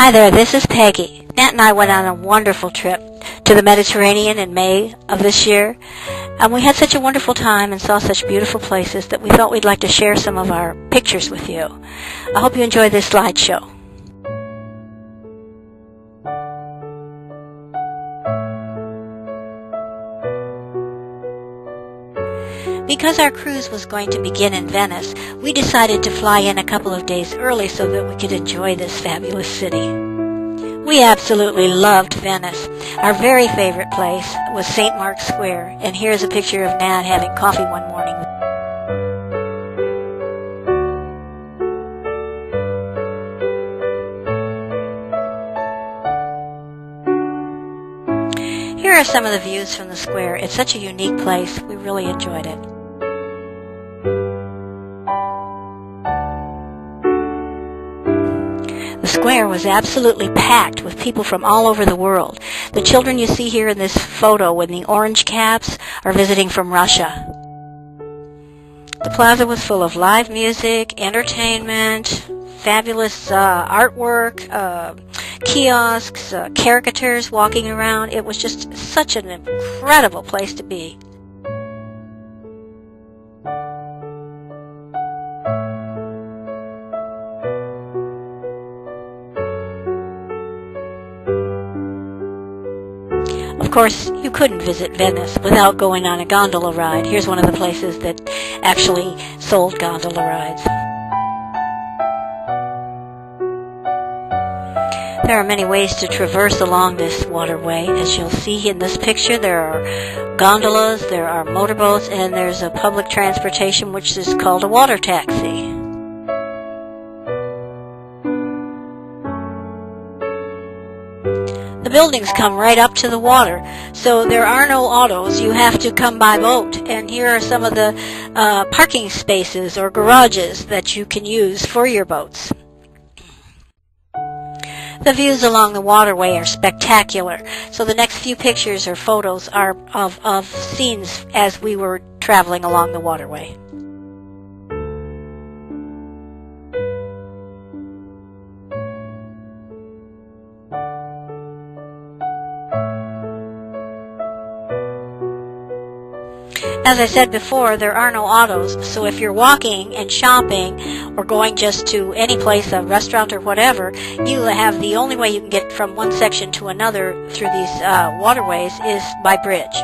Hi there, this is Peggy. Nat and I went on a wonderful trip to the Mediterranean in May of this year. And we had such a wonderful time and saw such beautiful places that we thought we'd like to share some of our pictures with you. I hope you enjoy this slideshow. Because our cruise was going to begin in Venice, we decided to fly in a couple of days early so that we could enjoy this fabulous city. We absolutely loved Venice. Our very favorite place was St. Mark's Square, and here's a picture of Nat having coffee one morning. Here are some of the views from the square. It's such a unique place. We really enjoyed it. The square was absolutely packed with people from all over the world. The children you see here in this photo in the orange caps are visiting from Russia. The plaza was full of live music, entertainment, fabulous artwork, kiosks, caricatures walking around. It was just such an incredible place to be. Of course, you couldn't visit Venice without going on a gondola ride. Here's one of the places that actually sold gondola rides. There are many ways to traverse along this waterway. As you'll see in this picture, there are gondolas, there are motorboats, and there's a public transportation which is called a water taxi. The buildings come right up to the water, so there are no autos. You have to come by boat, and here are some of the parking spaces or garages that you can use for your boats. The views along the waterway are spectacular, so the next few pictures or photos are of scenes as we were traveling along the waterway. As I said before, there are no autos, so if you're walking and shopping or going just to any place, a restaurant or whatever, you have the only way you can get from one section to another through these waterways is by bridge.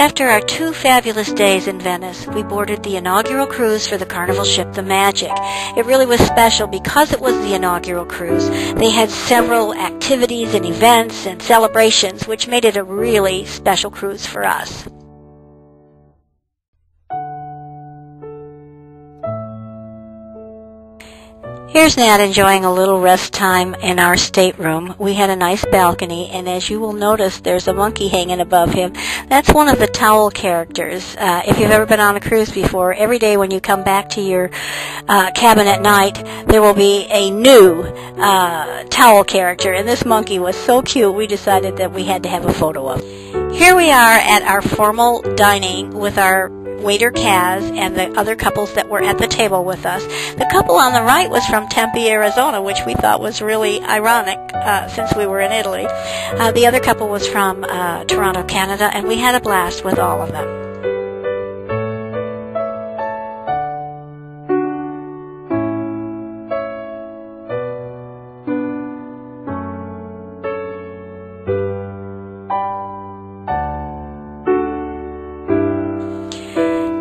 After our 2 fabulous days in Venice, we boarded the inaugural cruise for the carnival ship, the Magic. It really was special because it was the inaugural cruise. They had several activities and events and celebrations, which made it a really special cruise for us. Here's Nat enjoying a little rest time in our stateroom. We had a nice balcony, and as you will notice, there's a monkey hanging above him. That's one of the towel characters. If you've ever been on a cruise before, every day when you come back to your cabin at night, there will be a new towel character, and this monkey was so cute, we decided that we had to have a photo of it. Here we are at our formal dining with our waiter Kaz and the other couples that were at the table with us. The couple on the right was from Tempe, Arizona, which we thought was really ironic since we were in Italy. The other couple was from Toronto, Canada, and we had a blast with all of them.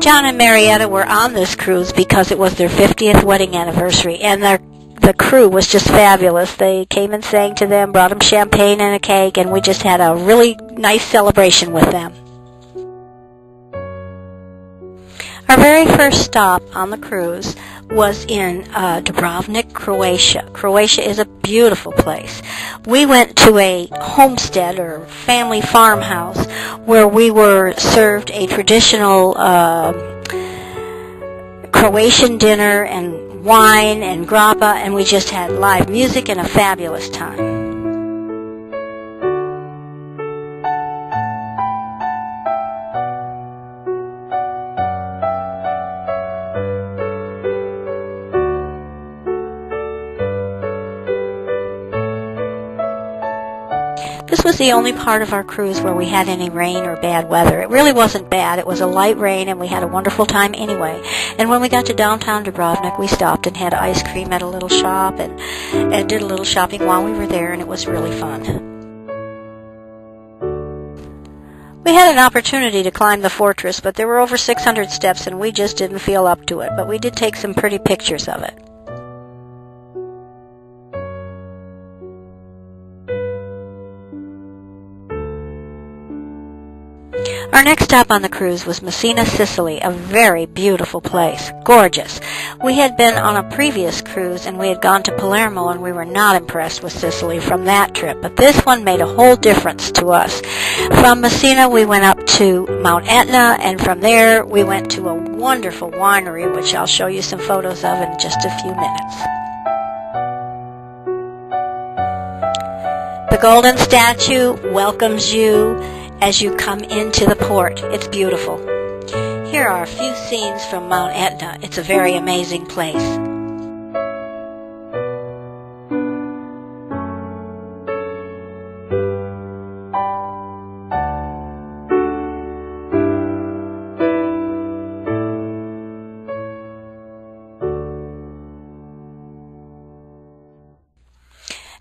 John and Marietta were on this cruise because it was their 50th wedding anniversary, and the crew was just fabulous. They came and sang to them, brought them champagne and a cake, and we just had a really nice celebration with them. Our very first stop on the cruise was in Dubrovnik, Croatia. Croatia is a beautiful place. We went to a homestead or family farmhouse where we were served a traditional Croatian dinner and wine and grappa, and we just had live music and a fabulous time. This was the only part of our cruise where we had any rain or bad weather. It really wasn't bad. It was a light rain, and we had a wonderful time anyway. And when we got to downtown Dubrovnik, we stopped and had ice cream at a little shop and did a little shopping while we were there, and it was really fun. We had an opportunity to climb the fortress, but there were over 600 steps, and we just didn't feel up to it. But we did take some pretty pictures of it. Our next stop on the cruise was Messina, Sicily, a very beautiful place. Gorgeous. We had been on a previous cruise and we had gone to Palermo, and we were not impressed with Sicily from that trip, but this one made a whole difference to us. From Messina we went up to Mount Etna, and from there we went to a wonderful winery, which I'll show you some photos of in just a few minutes. The golden statue welcomes you as you come into the port. It's beautiful. Here are a few scenes from Mount Etna. It's a very amazing place.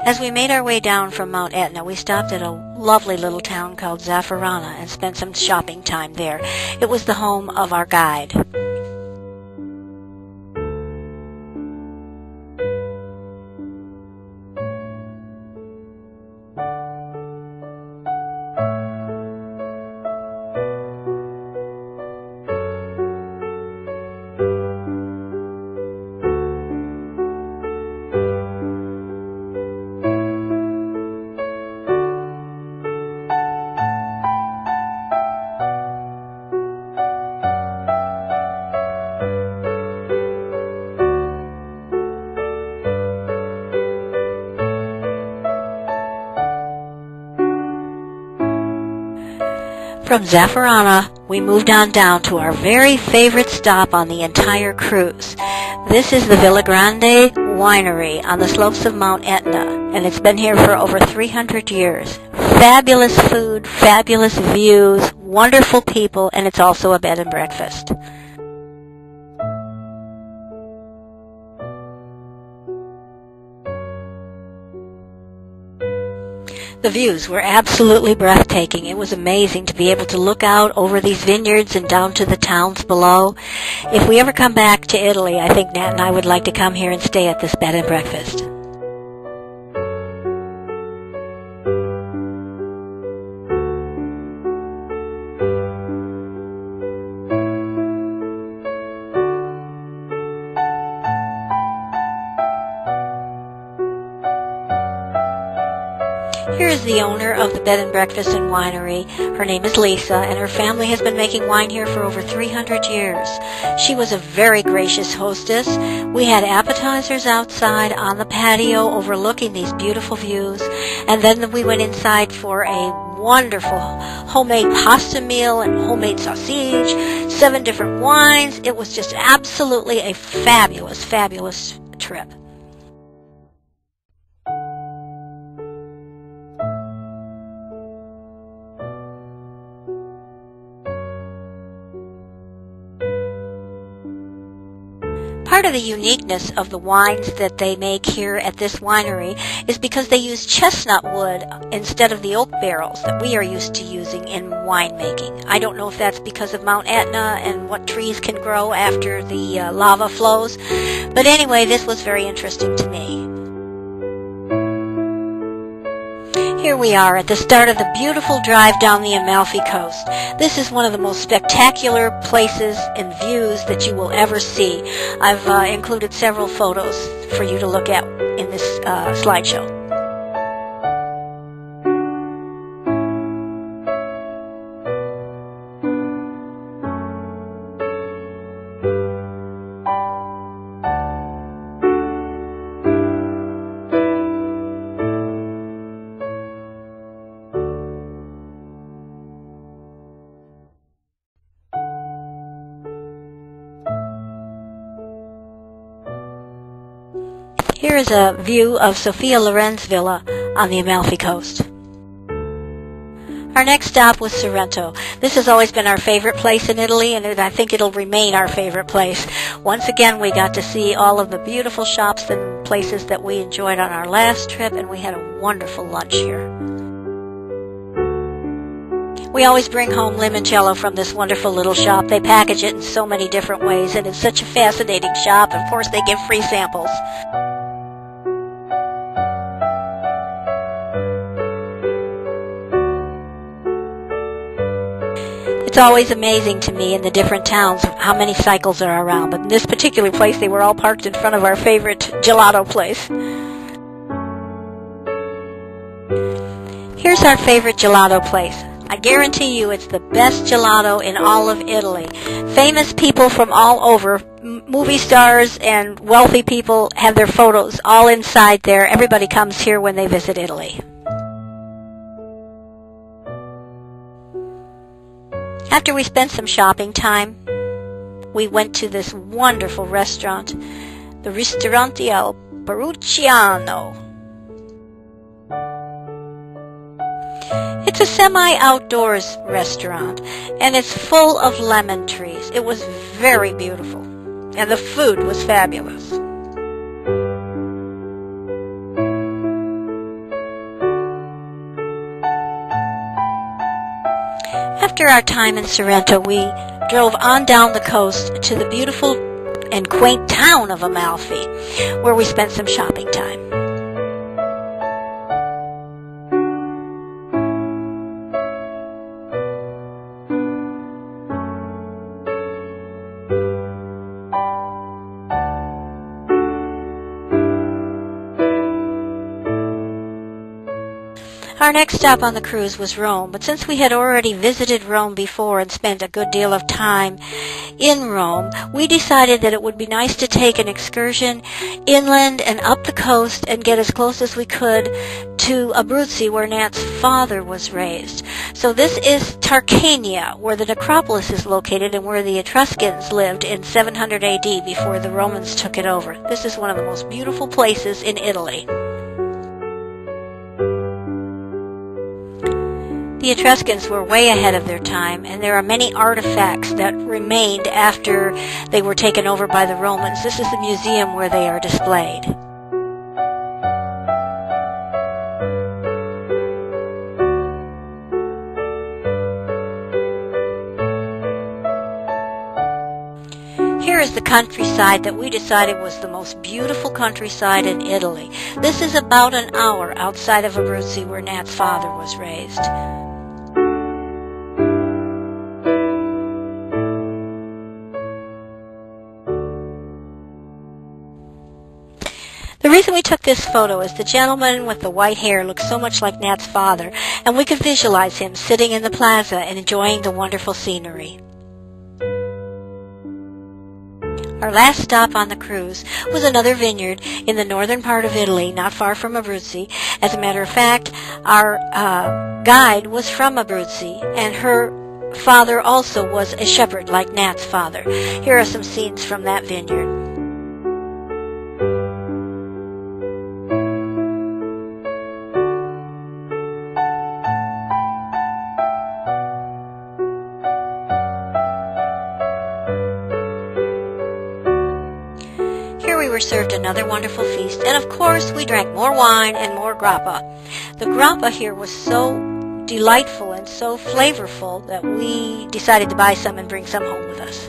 As we made our way down from Mount Etna, we stopped at a lovely little town called Zafferana and spent some shopping time there. It was the home of our guide. From Zafferana, we moved on down to our very favorite stop on the entire cruise. This is the Villa Grande Winery on the slopes of Mount Etna, and it's been here for over 300 years. Fabulous food, fabulous views, wonderful people, and it's also a bed and breakfast. The views were absolutely breathtaking. It was amazing to be able to look out over these vineyards and down to the towns below. If we ever come back to Italy, I think Nat and I would like to come here and stay at this bed and breakfast. Here is the owner of the bed and breakfast and winery. Her name is Lisa, and her family has been making wine here for over 300 years. She was a very gracious hostess. We had appetizers outside on the patio overlooking these beautiful views, and then we went inside for a wonderful homemade pasta meal and homemade sausage, 7 different wines. It was just absolutely a fabulous, fabulous trip. Part of the uniqueness of the wines that they make here at this winery is because they use chestnut wood instead of the oak barrels that we are used to using in winemaking. I don't know if that's because of Mount Etna and what trees can grow after the lava flows, but anyway, this was very interesting to me. Here we are at the start of the beautiful drive down the Amalfi coast. This is one of the most spectacular places and views that you will ever see. I've included several photos for you to look at in this slideshow. Here is a view of Sophia Loren's villa on the Amalfi coast. Our next stop was Sorrento. This has always been our favorite place in Italy, and I think it'll remain our favorite place. Once again, we got to see all of the beautiful shops and places that we enjoyed on our last trip, and we had a wonderful lunch here. We always bring home limoncello from this wonderful little shop. They package it in so many different ways, and it's such a fascinating shop. Of course, they give free samples. It's always amazing to me in the different towns how many cycles are around, but in this particular place they were all parked in front of our favorite gelato place. Here's our favorite gelato place. I guarantee you it's the best gelato in all of Italy. Famous people from all over, movie stars and wealthy people have their photos all inside there. Everybody comes here when they visit Italy. After we spent some shopping time, we went to this wonderful restaurant, the Ristorante al Perucciano. It's a semi-outdoors restaurant, and it's full of lemon trees. It was very beautiful, and the food was fabulous. After our time in Sorrento, we drove on down the coast to the beautiful and quaint town of Amalfi, where we spent some shopping time. Our next stop on the cruise was Rome, but since we had already visited Rome before and spent a good deal of time in Rome, we decided that it would be nice to take an excursion inland and up the coast and get as close as we could to Abruzzi, where Nat's father was raised. So this is Tarquinia, where the necropolis is located and where the Etruscans lived in 700 AD before the Romans took it over. This is one of the most beautiful places in Italy. The Etruscans were way ahead of their time, and there are many artifacts that remained after they were taken over by the Romans. This is the museum where they are displayed. Here is the countryside that we decided was the most beautiful countryside in Italy. This is about an hour outside of Abruzzi, where Nat's father was raised. The reason we took this photo is the gentleman with the white hair looks so much like Nat's father, and we could visualize him sitting in the plaza and enjoying the wonderful scenery. Our last stop on the cruise was another vineyard in the northern part of Italy, not far from Abruzzi. As a matter of fact, our guide was from Abruzzi, and her father also was a shepherd like Nat's father. Here are some scenes from that vineyard. We were served another wonderful feast, and of course we drank more wine and more grappa. The grappa here was so delightful and so flavorful that we decided to buy some and bring some home with us.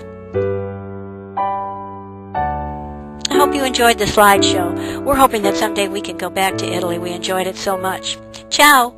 I hope you enjoyed the slideshow. We're hoping that someday we can go back to Italy. We enjoyed it so much. Ciao!